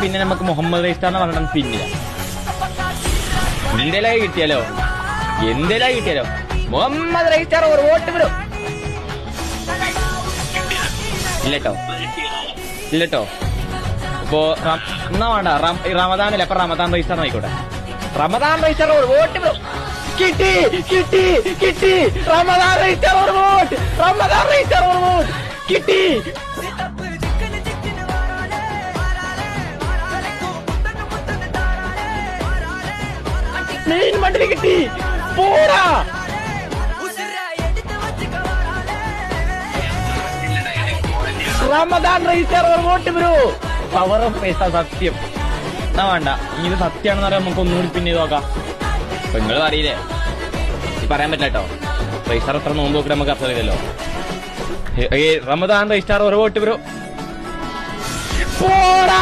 പിന്നെ നമുക്ക് മുഹമ്മദ് റൈസ്റ്റാർ എന്ന് പറഞ്ഞാൽ പിന്നില്ല. എന്തേലായി കിട്ടിയാലോ മുഹമ്മദ് റൈസ്റ്റാർ ഒരു വോട്ട് ബ്രോ. ഇല്ലട്ടോ ഇപ്പോ എന്നാ വേണ്ട റമദാനല്ലേ, അപ്പൊ റമദാൻ റൈസ്റ്റാർ ആയിക്കോട്ടെ. റമദാൻ റൈസ്റ്റാർ ഒരു വോട്ട് ബ്രോ. കിട്ടി റമദാൻ റൈസ്റ്റാർ ഒരു വോട്ട്. കിട്ടി. മെയിൻ മണ്ഡലി കിട്ടി. പോടാ റമദാൻ റൈസ്റ്റാർ ഒരു വോട്ട് ബ്രോ. പവർ ഓഫ് പൈസ സത്യം. എന്നാ വേണ്ട, ഇത് സത്യമാണെന്ന് പറയാൻ നമുക്ക് ഒന്നുകൂടി പിന്നെ നോക്കാം. അപ്പൊ നിങ്ങൾ അറിയില്ലേ, പറയാൻ പറ്റില്ല കേട്ടോ. റൈസ്റ്റാർ എത്ര നോമ്പ് നോക്കിട്ട് നമുക്ക് അർത്ഥമില്ലല്ലോ. റമദാൻ റൈസ്റ്റാർ ഒരു വോട്ട് ബ്രോ. പോടാ.